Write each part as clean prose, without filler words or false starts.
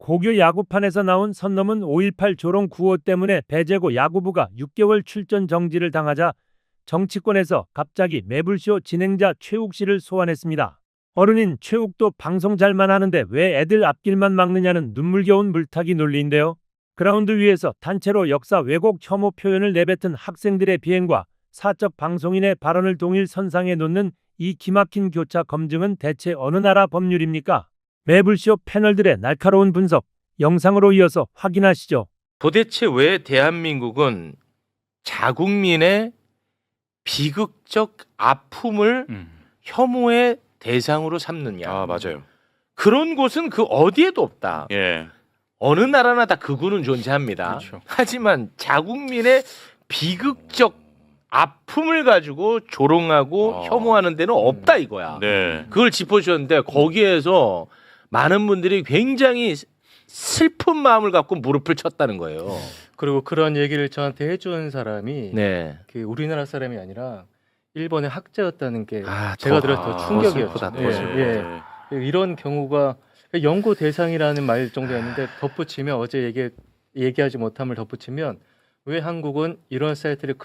고교 야구판에서 나온 선 넘은 5.18 조롱 구호 때문에 배제고 야구부가 6개월 출전 정지를 당하자 정치권에서 갑자기 매불쇼 진행자 최욱 씨를 소환했습니다. 어른인 최욱도 방송 잘만 하는데 왜 애들 앞길만 막느냐는 눈물겨운 물타기 논리인데요. 그라운드 위에서 단체로 역사 왜곡 혐오 표현을 내뱉은 학생들의 비행과 사적 방송인의 발언을 동일 선상에 놓는 이 기막힌 교차 검증은 대체 어느 나라 법률입니까? 매불쇼 패널들의 날카로운 분석, 영상으로 이어서 확인하시죠. 도대체 왜 대한민국은 자국민의 비극적 아픔을 혐오의 대상으로 삼느냐? 아, 맞아요. 그런 곳은 그 어디에도 없다. 예. 어느 나라나 다 극우는 존재합니다. 그렇죠. 하지만 자국민의 비극적 아픔을 가지고 조롱하고 혐오하는 데는 없다 이거야. 네. 그걸 짚어주셨는데 거기에서 많은 분들이 굉장히 슬픈 마음을 갖고 무릎을 쳤다는 거예요. 그리고 그런 얘기를 저한테 해준 사람이 네. 그 우리나라 사람이 아니라 일본의 학자였다는 게 아, 제가 더- 들어서 더 충격이었죠. 슬프다, 더 슬프다. 이런 경우가 연구 대상이라는 말 정도였는데 덧붙이면 어제 얘기하지 못함을 덧붙이면 왜 한국은 이런 사이트를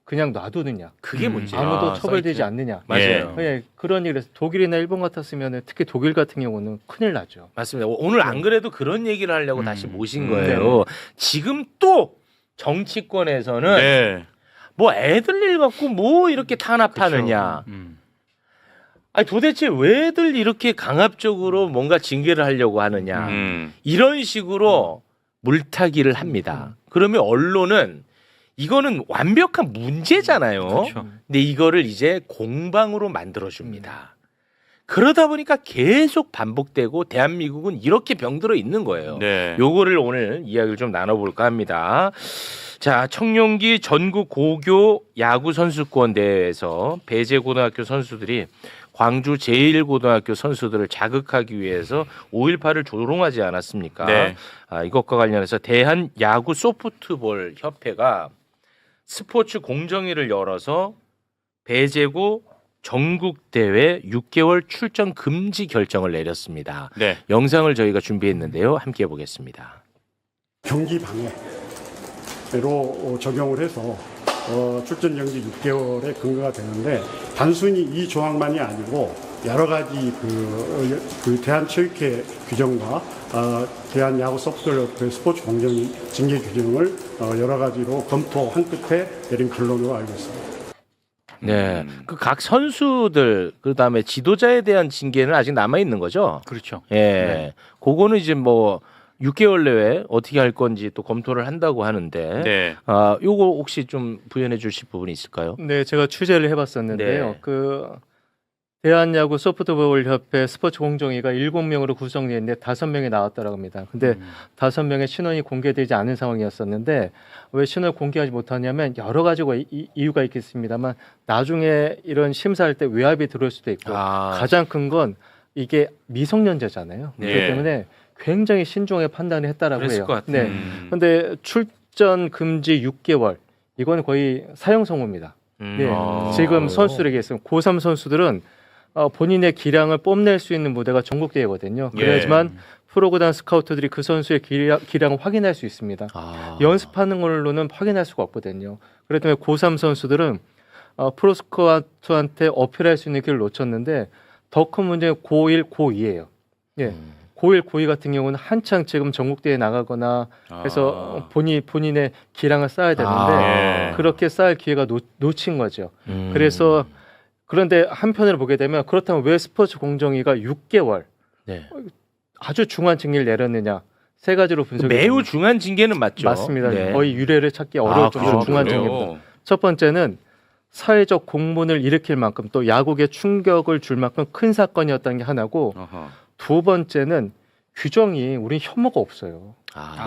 그냥 놔두느냐? 그게 문제야. 아무도 처벌되지 사이트. 않느냐? 맞아요. 예, 그런 얘기를 해서 독일이나 일본 같았으면 특히 독일 같은 경우는 큰일 나죠. 맞습니다. 오늘 안 그래도 그런 얘기를 하려고 다시 모신 거예요. 네. 지금 또 정치권에서는 네. 뭐 애들 일 갖고 뭐 이렇게 탄압하느냐. 아니 도대체 왜들 이렇게 강압적으로 뭔가 징계를 하려고 하느냐. 이런 식으로 물타기를 합니다. 그러면 언론은 이거는 완벽한 문제잖아요. 그렇죠. 근데 이거를 이제 공방으로 만들어줍니다. 그러다 보니까 계속 반복되고 대한민국은 이렇게 병들어 있는 거예요. 네. 요거를 오늘 이야기를 좀 나눠볼까 합니다. 자, 청룡기 전국 고교 야구 선수권 대회에서 배재고등학교 선수들이 광주 제1고등학교 선수들을 자극하기 위해서 5.18을 조롱하지 않았습니까? 네. 이것과 관련해서 대한야구 소프트볼 협회가 스포츠 공정위를 열어서 배재고 전국대회 6개월 출전 금지 결정을 내렸습니다. 네. 영상을 저희가 준비했는데요. 함께 보겠습니다. 경기 방해로 적용을 해서 출전 정지 6개월의 근거가 되는데 단순히 이 조항만이 아니고 여러 가지 그 대한체육회 규정과 대한야구 소프트웨어 스포츠 공정 징계 규정을 여러 가지로 검토한 끝에 내린 결론으로 알고 있습니다. 네, 그 각 선수들 그다음에 지도자에 대한 징계는 아직 남아 있는 거죠? 그렇죠. 예, 네. 그거는 이제 뭐 6개월 내에 어떻게 할 건지 또 검토를 한다고 하는데, 네. 요거 혹시 좀 부연해 주실 부분이 있을까요? 네, 제가 취재를 해봤었는데요. 네. 그 대한야구 소프트볼 협회 스포츠 공정위가 7명으로 구성되어 있는데 5명이 나왔다고 합니다. 근데 5명의 신원이 공개되지 않은 상황이었었는데 왜 신원을 공개하지 못하냐면 여러 가지가 이유가 있겠습니다만 나중에 이런 심사할 때 외압이 들어올 수도 있고 가장 큰 건 이게 미성년자잖아요. 네. 그렇기 때문에 굉장히 신중하게 판단을 했다라고 그랬을 해요. 것 같아요. 네. 근데 출전 금지 6개월 이건 거의 사형 선고입니다. 네. 지금 선수들에게 있으면 고3 선수들은 본인의 기량을 뽐낼 수 있는 무대가 전국대회거든요. 예. 그래야지만 프로구단 스카우터들이 그 선수의 기량을 확인할 수 있습니다. 연습하는 걸로는 확인할 수가 없거든요. 그렇기 때문에 고3 선수들은 프로스카우트한테 어필할 수 있는 기회를 놓쳤는데 더 큰 문제는 고1, 고2예요. 예. 고1, 고2 같은 경우는 한창 지금 전국대회에 나가거나 해서 본인의 기량을 쌓아야 되는데 그렇게 쌓을 기회가 놓친 거죠. 그래서 그런데 한편으로 보게 되면 그렇다면 왜 스포츠 공정위가 6개월 네. 아주 중한 징계를 내렸느냐 세 가지로 분석이 매우 됩니다. 중한 징계는 맞죠. 맞습니다. 네. 거의 유례를 찾기 어려울 정도로 중한 징계입니다. 첫 번째는 사회적 공분을 일으킬 만큼 또 야구에 충격을 줄 만큼 큰 사건이었다는 게 하나고 두 번째는 규정이 우린 혐오가 없어요.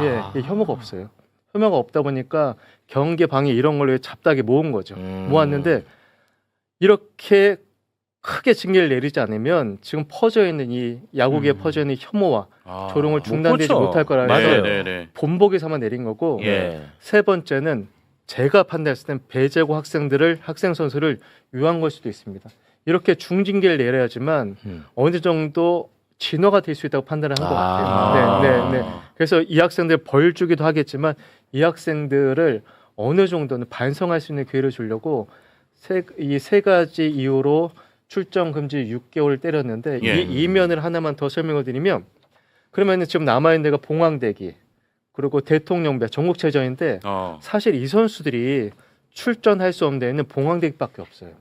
예, 혐오가 없어요. 혐오가 없다 보니까 경계 방해 이런 걸로 잡다하게 모은 거죠. 모았는데 이렇게 크게 징계를 내리지 않으면 지금 퍼져 있는 이 야구계에 퍼져 있는 혐오와 조롱을 중단되지 못할 거라는 맞아요. 본보기서만 내린 거고 예. 세 번째는 제가 판단했을 땐 배제고 학생 선수를 유한 걸 수도 있습니다. 이렇게 중징계를 내려야지만 어느 정도 진화가 될 수 있다고 판단을 한 것 같아요. 네, 네. 그래서 이 학생들 벌 주기도 하겠지만 이 학생들을 어느 정도는 반성할 수 있는 기회를 주려고 이 세 가지 이유로 출정 금지 6개월 때렸는데 예. 이 이면을 하나만 더 설명을 드리면 그러면 지금 남아있는 데가 봉황대기 그리고 대통령배 전국체전인데 사실 이 선수들이 출전할 수 없는 데는 봉황대기밖에 없어요.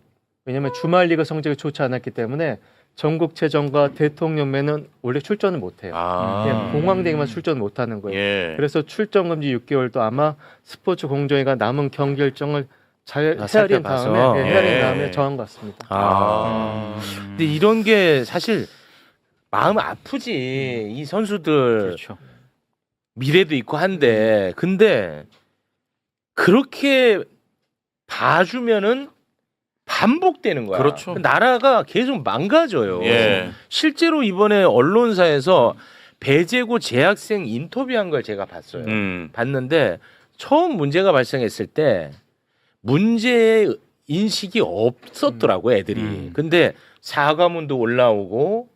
왜냐하면 주말 리그 성적이 좋지 않았기 때문에 전국체전과 대통령배는 원래 출전을 못해요. 그냥 봉황대기만 출전 못하는 거예요. 예. 그래서 출전 금지 6개월도 아마 스포츠 공정위가 남은 경기 일정을 잘 헤아린 살펴봐서. 다음에 헤아린 예. 다음에 정한 것 같습니다. 근데 이런 게 사실 마음 아프지. 이 선수들 그렇죠. 미래도 있고 한데 근데 그렇게 봐주면은 반복되는 거야. 그렇죠. 나라가 계속 망가져요. 예. 실제로 이번에 언론사에서 배제고 재학생 인터뷰한 걸 제가 봤어요. 봤는데 처음 문제가 발생했을 때 문제의 인식이 없었더라고 애들이. 근데 사과문도 올라오고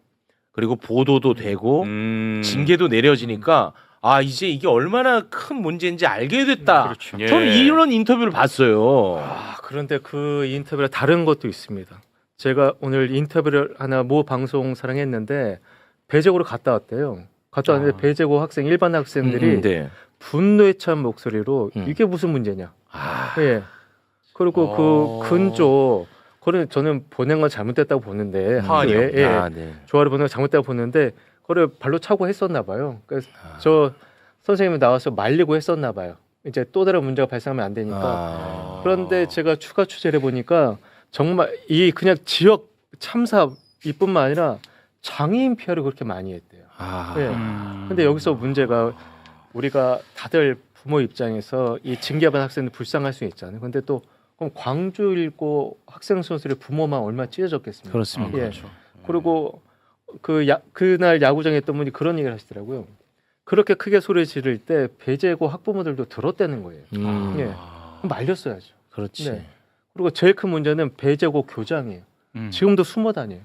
그리고 보도도 되고 징계도 내려지니까 아 이제 이게 얼마나 큰 문제인지 알게 됐다. 그렇죠. 예. 저는 이런 인터뷰를 봤어요. 그런데 그 인터뷰에 다른 것도 있습니다. 제가 오늘 인터뷰를 하나 모 방송사랑 했는데 배제고로 갔다 왔대요. 갔다 왔는데 배제고 학생 일반 학생들이 네. 분노에 찬 목소리로 이게 무슨 문제냐. 예. 그리고 그 근조 그걸 저는 보낸 건 잘못됐다고 보는데 하한이요? 학교에, 예. 네. 조화를 보낸 건 잘못됐다고 보는데 그걸 발로 차고 했었나 봐요. 그래서 저 선생님이 나와서 말리고 했었나 봐요. 이제 또 다른 문제가 발생하면 안 되니까. 그런데 제가 추가 취재를 해보니까 정말 이 그냥 지역 참사 이뿐만 아니라 장애인 피해를 그렇게 많이 했대요. 예. 근데 여기서 문제가 우리가 다들 부모 입장에서 이 징계받은 학생들 불쌍할 수 있잖아요. 근데 또 그럼 광주 일고 학생 선수들의 부모만 얼마나 찢어졌겠습니까? 그렇습니다. 예. 그리고 그날 야구장에 있던 분이 그런 얘기를 하시더라고요. 그렇게 크게 소리 지를 때 배제고 학부모들도 들었다는 거예요. 예. 그럼 말렸어야죠. 그렇지. 네. 그리고 제일 큰 문제는 배제고 교장이에요. 지금도 숨어 다녀요.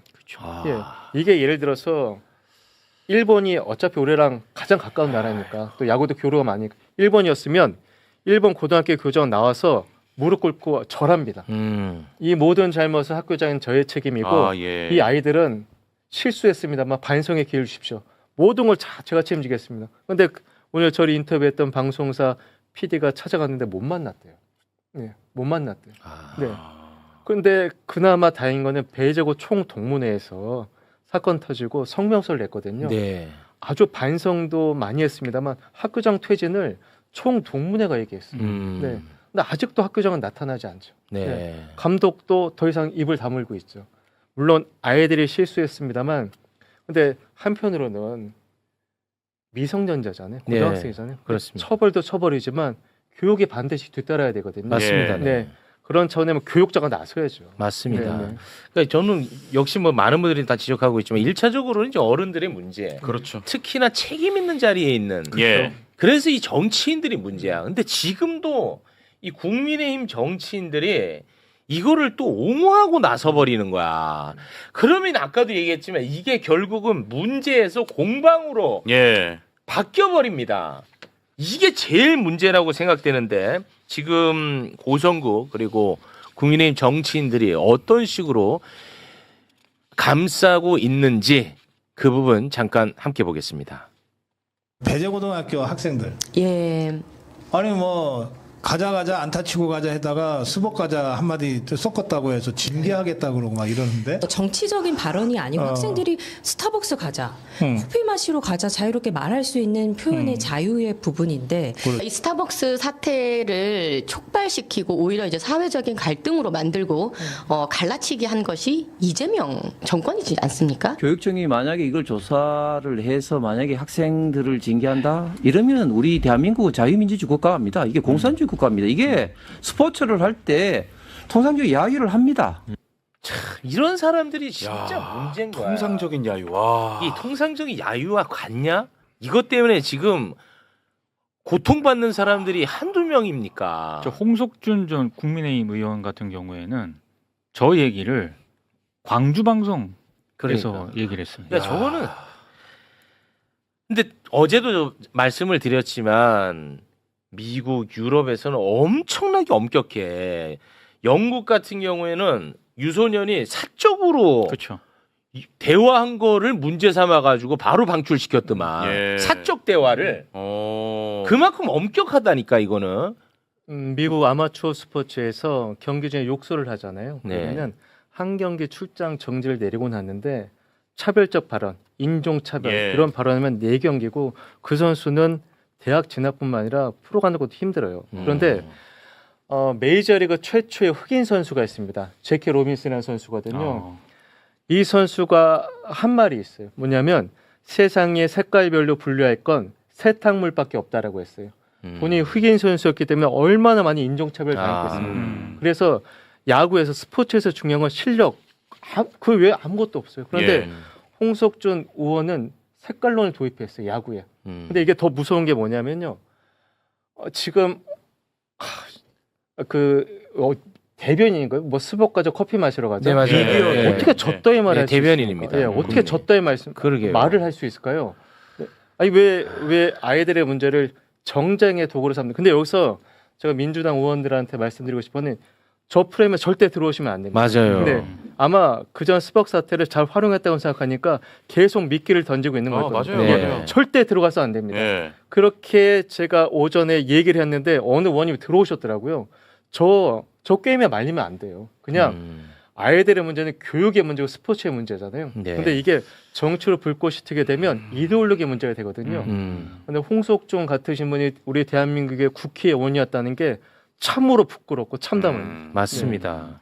예. 이게 예를 들어서 일본이 어차피 우리랑 가장 가까운 나라니까 또 야구도 교류가 많으니까 일본이었으면 일본 고등학교 교장 나와서 무릎 꿇고 절합니다. 이 모든 잘못은 학교장인 저의 책임이고 예. 이 아이들은 실수했습니다만 반성의 기회를 주십시오. 모든 걸 제가 책임지겠습니다. 그런데 오늘 저를 인터뷰했던 방송사 PD가 찾아갔는데 못 만났대요. 네, 못 만났대요. 네. 그런데 그나마 다행인 거는 배제고 총동문회에서 사건 터지고 성명서를 냈거든요. 네. 아주 반성도 많이 했습니다만 학교장 퇴진을 총동문회가 얘기했어요. 네. 근데 아직도 학교장은 나타나지 않죠. 네. 네. 감독도 더 이상 입을 다물고 있죠. 물론 아이들이 실수했습니다만 근데 한편으로는 미성년자잖아요. 고등학생이잖아요. 네, 그렇습니다. 처벌도 처벌이지만 교육이 반드시 뒤따라야 되거든요. 맞습니다. 예. 네. 그런 차원에는 교육자가 나서야죠. 맞습니다. 네, 네. 그러니까 저는 역시 뭐 많은 분들이 다 지적하고 있지만 1차적으로는 이제 어른들의 문제. 그렇죠. 특히나 책임 있는 자리에 있는. 예. 그래서 이 정치인들이 문제야. 근데 지금도 이 국민의힘 정치인들이 이거를 또 옹호하고 나서버리는 거야. 그러면 아까도 얘기했지만 이게 결국은 문제에서 공방으로 예. 바뀌어버립니다. 이게 제일 문제라고 생각되는데 지금 고성구 그리고 국민의힘 정치인들이 어떤 식으로 감싸고 있는지 그 부분 잠깐 함께 보겠습니다. 배제고등학교 학생들 예. 아니 뭐 가자 안타 치고 가자 했다가 수복 가자 한마디 섞었다고 해서 징계하겠다 그러고 막 이러는데 정치적인 발언이 아니고 학생들이 스타벅스 가자, 커피 마시러 가자 자유롭게 말할 수 있는 표현의 자유의 부분인데 이 스타벅스 사태를 촉발시키고 오히려 이제 사회적인 갈등으로 만들고 갈라치기 한 것이 이재명 정권이지 않습니까? 교육청이 만약에 이걸 조사를 해서 만약에 학생들을 징계한다 이러면 우리 대한민국은 자유민주주의 국가입니다. 이게 공산주의 국가입니다. 이게 스포츠를 할 때 통상적인 야유를 합니다. 이런 사람들이 진짜 문제인 거야. 통상적인 야유. 와. 이 통상적인 야유와 같냐? 이것 때문에 지금 고통받는 사람들이 한두 명입니까? 저 홍석준 전 국민의힘 의원 같은 경우에는 저 얘기를 광주 방송에서 그러니까. 얘기를 했습니다. 그러니까 저거는 근데 어제도 말씀을 드렸지만 미국, 유럽에서는 엄청나게 엄격해. 영국 같은 경우에는 유소년이 사적으로 그렇죠. 대화한 거를 문제 삼아 가지고 바로 방출시켰더만. 예. 사적 대화를 그만큼 엄격하다니까 이거는. 미국 아마추어 스포츠에서 경기 중에 욕설을 하잖아요. 네. 그러면 한 경기 출장 정지를 내리고 났는데 차별적 발언, 인종차별 예. 이런 발언하면 4경기고 그 선수는 대학 진학뿐만 아니라 프로 가는 것도 힘들어요. 그런데 메이저리그 최초의 흑인 선수가 있습니다. 제키 로빈슨이라는 선수거든요. 이 선수가 한 말이 있어요. 뭐냐면 세상에 색깔별로 분류할 건 세탁물밖에 없다라고 했어요. 본인이 흑인 선수였기 때문에 얼마나 많이 인종차별 당했겠습니까. 그래서 야구에서 스포츠에서 중요한 건 실력, 그 외에 아무것도 없어요. 그런데 예. 홍석준 의원은 색깔론을 도입했어요, 야구에. 근데 이게 더 무서운 게 뭐냐면요. 지금 대변인인가요? 뭐 스벅 가서 커피 마시러 가자. 네, 맞아요. 예. 어떻게 졌다의 말을 할 수 대변인입니다. 있습니까? 예, 어떻게 졌다의 말을 할 수 있을까요? 아니 왜 아이들의 문제를 정쟁의 도구로 삼는? 근데 여기서 제가 민주당 의원들한테 말씀드리고 싶은 저 프레임에 절대 들어오시면 안 됩니다. 맞아요. 근데 아마 그전 스벅 사태를 잘 활용했다고 생각하니까 계속 미끼를 던지고 있는 거예요. 맞아요. 네. 맞아요. 절대 들어가서 안 됩니다. 예. 그렇게 제가 오전에 얘기를 했는데 어느 의원님이 들어오셨더라고요. 저 게임에 말리면 안 돼요. 그냥 아이들의 문제는 교육의 문제고 스포츠의 문제잖아요. 네. 근데 이게 정치로 불꽃이 튀게 되면 이데올로기 문제가 되거든요. 근데 홍석종 같으신 분이 우리 대한민국의 국회의원이었다는 게 참으로 부끄럽고 참담합니다. 맞습니다.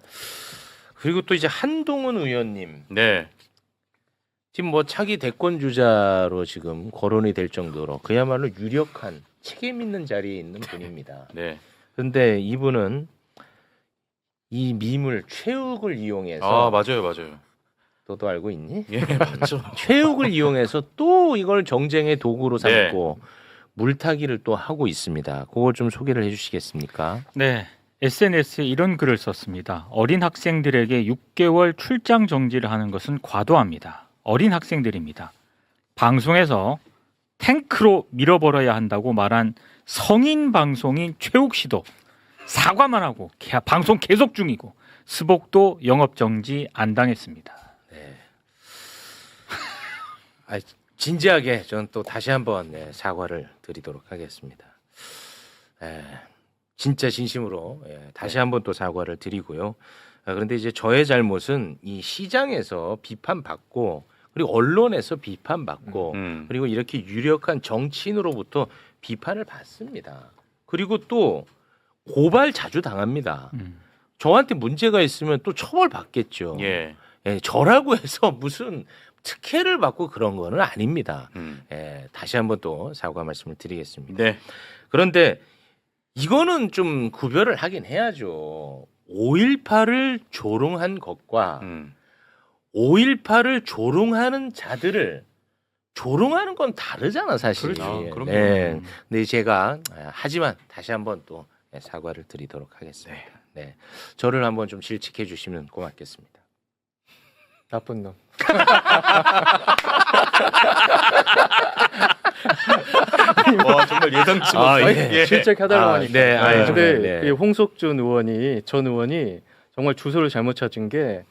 그리고 또 이제 한동훈 의원님. 네. 지금 뭐 차기 대권 주자로 지금 거론이 될 정도로 그야말로 유력한 책임 있는 자리에 있는 분입니다. 네. 근데 이분은 이 미물 최욱을 이용해서 맞아요. 너도 알고 있니? 예, 맞죠. 최욱을 이용해서 또 이걸 정쟁의 도구로 삼고 물타기를 또 하고 있습니다. 그걸 좀 소개를 해주시겠습니까? 네. SNS에 이런 글을 썼습니다. 어린 학생들에게 6개월 출장 정지를 하는 것은 과도합니다. 어린 학생들입니다. 방송에서 탱크로 밀어버려야 한다고 말한 성인 방송인 최욱 씨도 사과만 하고 방송 계속 중이고 스벅도 영업 정지 안 당했습니다. 진지하게 저는 또 다시 한번 사과를 드리도록 하겠습니다. 진짜 진심으로 다시 한번 또 사과를 드리고요. 그런데 이제 저의 잘못은 이 시장에서 비판받고 그리고 언론에서 비판받고 그리고 이렇게 유력한 정치인으로부터 비판을 받습니다. 그리고 또 고발 자주 당합니다. 저한테 문제가 있으면 또 처벌받겠죠. 예. 저라고 해서 무슨 특혜를 받고 그런 거는 아닙니다. 다시 한번 또 사과 말씀을 드리겠습니다. 네. 그런데 이거는 좀 구별을 하긴 해야죠. 5.18을 조롱한 것과 5.18을 조롱하는 자들을 조롱하는 건 다르잖아 사실. 그렇죠. 그럼요. 근데 제가 하지만 다시 한번 또 사과를 드리도록 하겠습니다. 네. 저를 한번 좀 질책해 주시면 고맙겠습니다. 나쁜 놈. 와 정말 예상치 못한. 실책해달라고 하니까. 네. 근데 이 홍석준 의원이 전 의원이 정말 주소를 잘못 찾은 게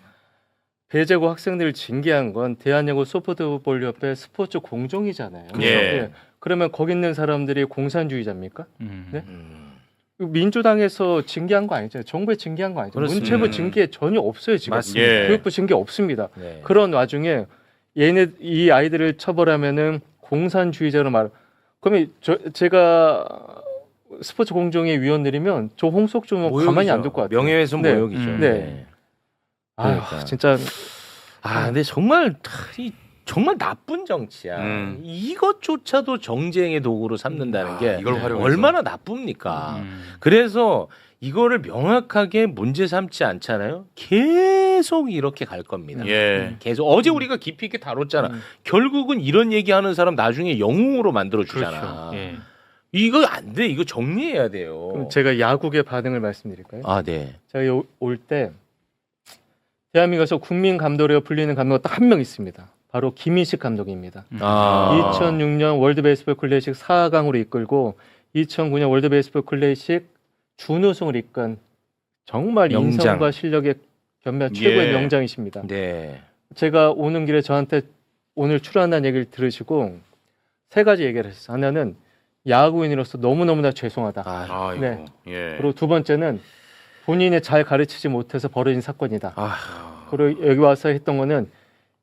배제고 학생들을 징계한 건 대한야구 소프트볼협회 스포츠 공정이잖아요. 예. 그러면 거기 있는 사람들이 공산주의자입니까? 네? 민주당에서 징계한 거 아니잖아요. 정부에 징계한 거 아니죠. 문체부 징계 전혀 없어요 지금. 맞습니다. 예. 교육부 징계 없습니다. 네. 그런 와중에 이 아이들을 처벌하면은 공산주의자로 그러면 제가 스포츠 공정위 위원들이면 저 홍석준 의원 가만히 안 둘 것 같아요. 명예훼손 네. 모욕이죠. 네. 그러니까. 진짜 근데 정말 나쁜 정치야. 이것조차도 정쟁의 도구로 삼는다는 게 이걸 활용해서. 얼마나 나쁩니까? 그래서 이거를 명확하게 문제 삼지 않잖아요. 계속 이렇게 갈 겁니다. 예. 계속 어제 우리가 깊이 있게 다뤘잖아. 결국은 이런 얘기하는 사람 나중에 영웅으로 만들어 주잖아. 그렇죠. 예. 이거 안 돼. 이거 정리해야 돼요. 그럼 제가 야구의 반응을 말씀드릴까요? 네. 제가 올 때 대한민국에서 국민 감독으로 불리는 감독가 딱 한 명 있습니다. 바로 김인식 감독입니다. 2006년 월드 베이스볼 클래식 4강으로 이끌고 2009년 월드 베이스볼 클래식 준우승을 이끈 정말 명장. 인성과 실력의 겸비한 최고의 명장이십니다. 네. 제가 오는 길에 저한테 오늘 출연한 얘기를 들으시고 세 가지 얘기를 했어요. 하나는 야구인으로서 너무너무나 죄송하다. 아이고. 네. 예. 그리고 두 번째는 본인이 잘 가르치지 못해서 벌어진 사건이다. 아, 그리고 여기 와서 했던 거는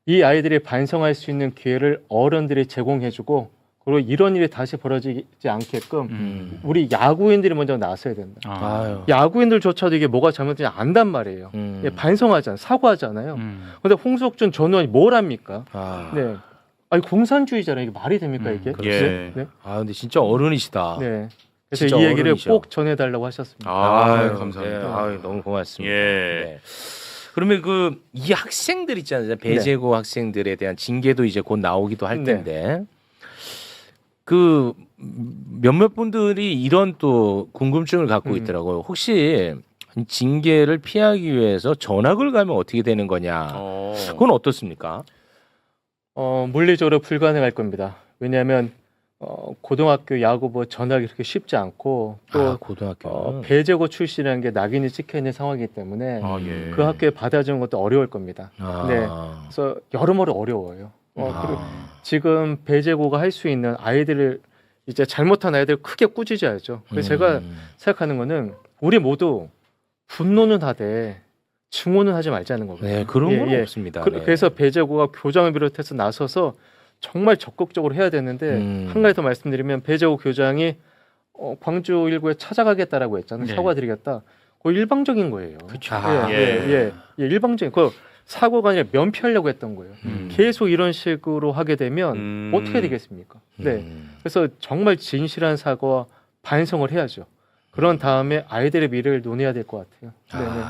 이 아이들이 반성할 수 있는 기회를 어른들이 제공해주고 그리고 이런 일이 다시 벌어지지 않게끔 우리 야구인들이 먼저 나서야 된다. 아유. 야구인들조차도 이게 뭐가 잘못된지 안단 말이에요. 예, 반성하잖아요. 사과하잖아요. 근데 홍석준 전 의원이 뭘 합니까? 아. 네. 아니 공산주의잖아요. 이게 말이 됩니까 이게? 예. 네. 아, 근데 진짜 어른이시다. 네. 그래서 진짜 이 얘기를 어른이셔. 꼭 전해달라고 하셨습니다. 아유, 감사합니다. 네, 아유, 너무 고맙습니다. 예. 네. 그러면 그 이 학생들 있잖아요. 배제고 학생들에 대한 징계도 이제 곧 나오기도 할 텐데 그 몇몇 분들이 이런 또 궁금증을 갖고 있더라고요. 혹시 징계를 피하기 위해서 전학을 가면 어떻게 되는 거냐? 그건 어떻습니까? 물리적으로 불가능할 겁니다. 왜냐하면 고등학교 야구부 전학이 그렇게 쉽지 않고 또 고등학교 배제고 출신이라는 게 낙인이 찍혀 있는 상황이기 때문에 예. 그 학교에 받아주는 것도 어려울 겁니다. 아. 네, 그래서 여러모로 어려워요. 그리고 지금 배제고가 할 수 있는 아이들을 이제 잘못한 아이들 크게 꾸짖어야죠. 그래서 제가 생각하는 거는 우리 모두 분노는 하되 증오는 하지 말자는 거거든요. 네, 그런 건 없습니다. 네. 그래서 배제고가 교장을 비롯해서 나서서 정말 적극적으로 해야 되는데 한 가지 더 말씀드리면 배제고 교장이 광주 1구에 찾아가겠다라고 했잖아요. 네. 사과드리겠다. 그거 일방적인 거예요. 그렇죠. 예, 일방적인. 그 사고가 아니라 면피하려고 했던 거예요. 계속 이런 식으로 하게 되면 어떻게 되겠습니까? 네. 그래서 정말 진실한 사과와 반성을 해야죠. 그런 다음에 아이들의 미래를 논해야 될 것 같아요.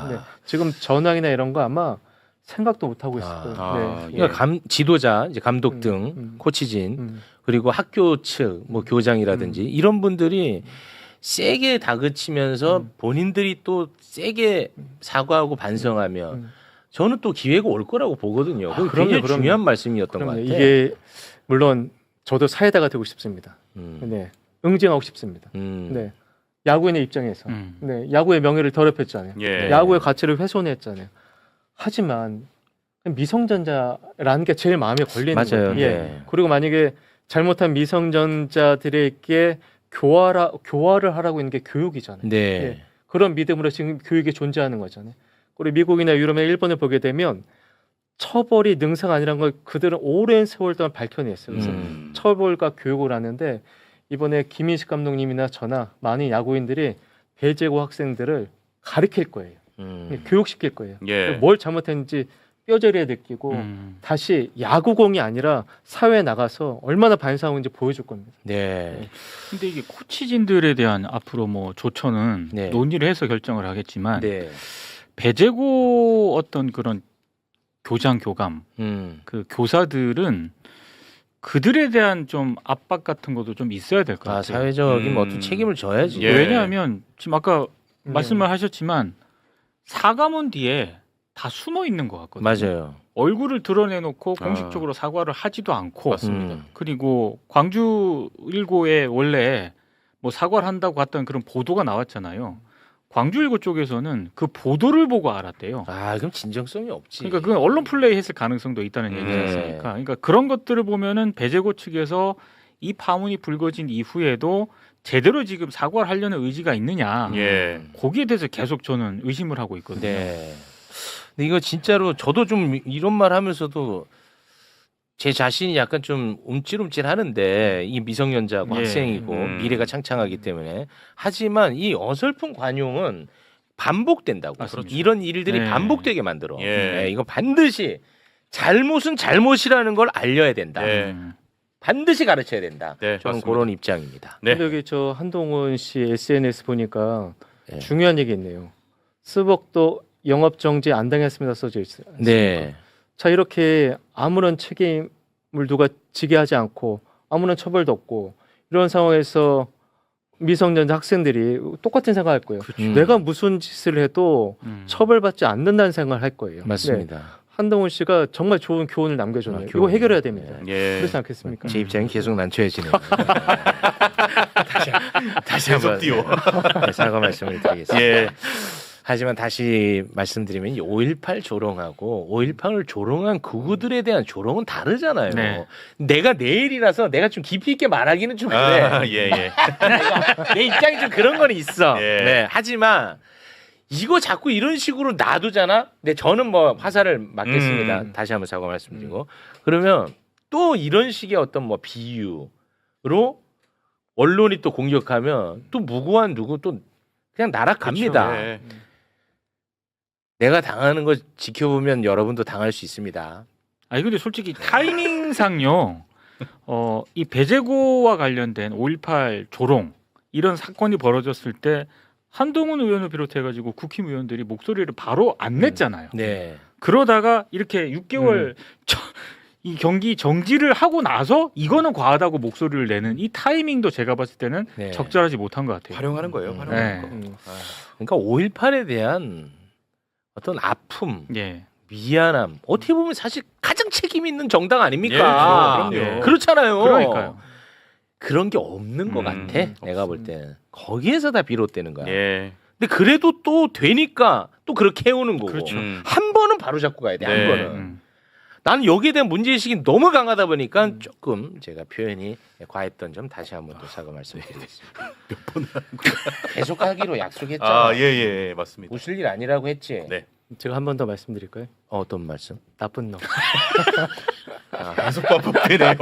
네. 지금 전황이나 이런 거 아마 생각도 못 하고 있을 거예요. 네. 그러니까 지도자, 이제 감독 등 코치진 그리고 학교 측, 뭐 교장이라든지 이런 분들이 세게 다그치면서 본인들이 또 세게 사과하고 반성하면 저는 또 기회가 올 거라고 보거든요. 그게 굉장히 중요한 말씀이었던 것 같아요. 이게 물론 저도 사회자가 되고 싶습니다. 네. 응징하고 싶습니다. 네. 야구인의 입장에서 네. 야구의 명예를 더럽혔잖아요. 예. 야구의 가치를 훼손했잖아요. 하지만 미성년자라는 게 제일 마음에 걸리는 맞아요. 거예요. 예. 네. 그리고 만약에 잘못한 미성년자들에게 교화를 하라고 있는 게 교육이잖아요. 네. 예. 그런 믿음으로 지금 교육이 존재하는 거잖아요. 그리고 미국이나 유럽이나 일본을 보게 되면 처벌이 능사가 아니라는 걸 그들은 오랜 세월 동안 밝혀냈어요. 그래서 처벌과 교육을 하는데 이번에 김인식 감독님이나 저나 많은 야구인들이 배제고 학생들을 가르칠 거예요. 교육시킬 거예요. 예. 뭘 잘못했는지 뼈저리에 느끼고 다시 야구공이 아니라 사회에 나가서 얼마나 반성하는지 보여줄 겁니다. 네. 근데 이게 코치진들에 대한 앞으로 뭐 조처는 네. 논의를 해서 결정을 하겠지만 네. 배제고 어떤 그런 교장 교감 그 교사들은 그들에 대한 좀 압박 같은 것도 좀 있어야 될 것 같아요. 사회적인 어떤 책임을 져야지. 예. 왜냐하면 지금 아까 말씀을 하셨지만 사과문 뒤에 다 숨어 있는 것 같거든요. 맞아요. 얼굴을 드러내놓고 공식적으로 사과를 하지도 않고 맞습니다. 그리고 광주 1고에 원래 뭐 사과를 한다고 했던 그런 보도가 나왔잖아요. 광주 1고 쪽에서는 그 보도를 보고 알았대요. 그럼 진정성이 없지. 그러니까 그건 언론 플레이 했을 가능성도 있다는 얘기지 않습니까? 그러니까 그런 것들을 보면은 배제고 측에서 이 파문이 불거진 이후에도 제대로 지금 사과를 하려는 의지가 있느냐. 예. 거기에 대해서 계속 저는 의심을 하고 있거든요. 네. 근데 이거 진짜로 저도 좀 이런 말 하면서도 제 자신이 약간 좀 움찔움찔 하는데 이 미성년자고 예. 학생이고 미래가 창창하기 때문에 하지만 이 어설픈 관용은 반복된다고. 맞습니다. 이런 일들이 네. 반복되게 만들어. 예. 네, 이거 반드시 잘못은 잘못이라는 걸 알려야 된다. 네. 반드시 가르쳐야 된다. 네, 저는 맞습니다. 그런 입장입니다. 네. 근데 여기 저 한동훈 씨 SNS 보니까 네. 중요한 얘기 있네요. 스벅도 영업 정지 안 당했습니다 써져 있어요. 네. 자 이렇게 아무런 책임을 누가 지게 하지 않고 아무런 처벌도 없고 이런 상황에서 미성년자 학생들이 똑같은 생각할 거예요. 내가 무슨 짓을 해도 처벌받지 않는다는 생각을 할 거예요. 맞습니다. 네. 한동훈 씨가 정말 좋은 교훈을 남겨줬네요. 이거 해결해야 됩니다. 예. 그렇지 않겠습니까? 제 입장이 계속 난처해지네요. 다시 계속 한번 띄워. 네, 사과 말씀을 드리겠습니다. 예. 하지만 다시 말씀드리면 5.18 조롱하고 5.18을 조롱한 극우들에 대한 조롱은 다르잖아요. 네. 내가 내일이라서 내가 좀 깊이 있게 말하기는 좀 그래. 아, 예, 예. 내 입장이 좀 그런 건 있어. 예. 네. 하지만 이거 자꾸 이런 식으로 놔두잖아. 근데 저는 뭐 화살을 맞겠습니다. 다시 한번 사과 말씀드리고. 그러면 또 이런 식의 어떤 뭐 비유로 언론이 또 공격하면 또 무고한 누구 또 그냥 날아갑니다. 그렇죠. 예. 내가 당하는 거 지켜보면 여러분도 당할 수 있습니다. 아니 근데 솔직히 타이밍상요. 이 배제고와 관련된 5.18 조롱 이런 사건이 벌어졌을 때 한동훈 의원을 비롯해가지고 국힘의원들이 목소리를 바로 안 냈잖아요. 네. 그러다가 이렇게 6개월 이 경기 정지를 하고 나서 이거는 과하다고 목소리를 내는 이 타이밍도 제가 봤을 때는 네. 적절하지 못한 것 같아요. 활용하는 거예요. 활용하는 거. 그러니까 5.18에 대한 어떤 아픔, 예. 미안함, 어떻게 보면 사실 가장 책임 있는 정당 아닙니까? 예, 그럼요. 그렇잖아요. 그러니까요. 그런 게 없는 것 같아. 내가 볼 때는 거기에서 다 비롯되는 거야. 예. 근데 그래도 또 되니까 또 그렇게 해오는 거고. 그렇죠. 한 번은 바로 잡고 가야 돼. 네. 한 번은. 나는 여기에 대한 문제의식이 너무 강하다 보니까 조금 제가 표현이 과했던 점 다시 한번 또 사과 말씀드리겠습니다. 몇 번을 하는 거야? 계속 하기로 약속했잖아. 아, 예, 예, 맞습니다. 웃을 일 아니라고 했지. 네. 제가 한 번 더 말씀드릴까요? 어떤 말씀? 나쁜 놈. 계속 반복되네요.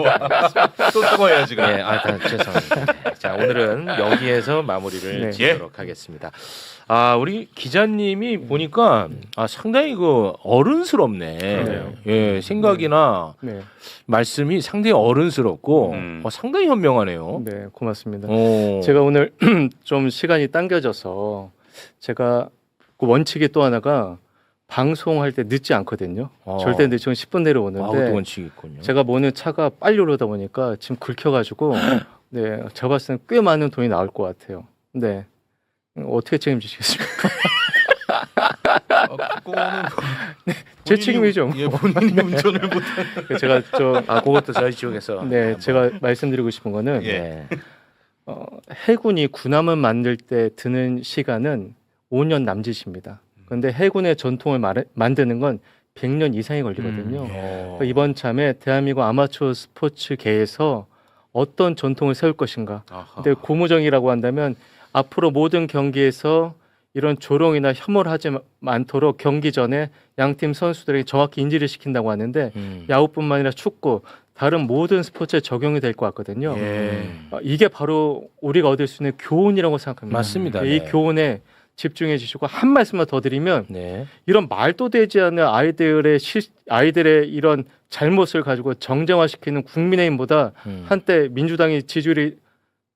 또 써봐야지. 네, 죄송합니다. 자, 오늘은 여기에서 마무리를 네. 짓도록 하겠습니다. 아, 우리 기자님이 보니까 상당히 그 어른스럽네. 그러네요. 예, 생각이나 네, 말씀이 상당히 어른스럽고 음. 상당히 현명하네요. 네, 고맙습니다. 오. 제가 오늘 좀 시간이 당겨져서 제가 그 원칙이 또 하나가 방송할 때 늦지 않거든요. 절대 늦으면 10분 내로 아웃 오는데 원칙이 있군요. 제가 모는 차가 빨리 오르다 보니까 지금 긁혀가지고 네, 제가 봤을 때는 꽤 많은 돈이 나올 것 같아요. 네, 어떻게 책임지시겠습니까? 그거는 제 책임이죠. 예, 본인이 운전을 못. 제가 그것도 저희 지역에서. 네, 제가 말씀드리고 싶은 거는 예. 네. 해군이 군함을 만들 때 드는 시간은 5년 남짓입니다. 그런데 해군의 전통을 만드는 건 100년 이상이 걸리거든요. 그러니까 이번 참에 대한민국 아마추어 스포츠계에서 어떤 전통을 세울 것인가. 근데 고무정이라고 한다면 앞으로 모든 경기에서 이런 조롱이나 혐오를 하지 않도록 경기 전에 양팀 선수들에게 정확히 인지를 시킨다고 하는데 야구뿐만 아니라 축구, 다른 모든 스포츠에 적용이 될 것 같거든요. 이게 바로 우리가 얻을 수 있는 교훈이라고 생각합니다. 맞습니다. 이 네. 교훈에 집중해 주시고 한 말씀만 더 드리면 네. 이런 말도 되지 않는 아이들의 이런 잘못을 가지고 정쟁화시키는 국민의힘보다 한때 민주당의 지지율이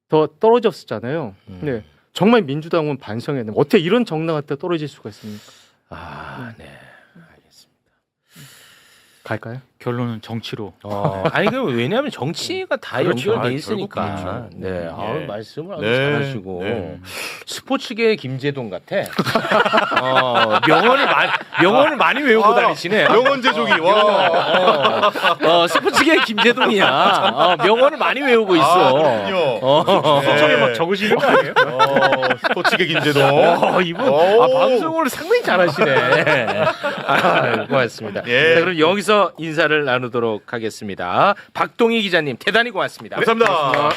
더 떨어졌었잖아요. 네. 정말 민주당은 반성해야 됩니다. 어떻게 이런 정당한테 떨어질 수가 있습니까? 네. 알겠습니다. 갈까요? 결론은 정치로. 아니 그 왜냐하면 정치가 다 그렇죠. 연결돼 결국 있으니까. 그렇죠. 네. 예. 말씀을 아주 네. 잘하시고 네. 스포츠계 김재동 같아. 명언을 많이 외우고 다니시네. 명언 제조기. 와. 스포츠계 김재동이야. 명언을 많이 외우고 있어. 저쪽에 막 적으시는 거 아니에요? 스포츠계 김재동. 이분 방송을 상당히 잘하시네. 고맙습니다. 예. 자, 그럼 여기서 인사를 나누도록 하겠습니다. 박동희 기자님 대단히 고맙습니다. 감사합니다.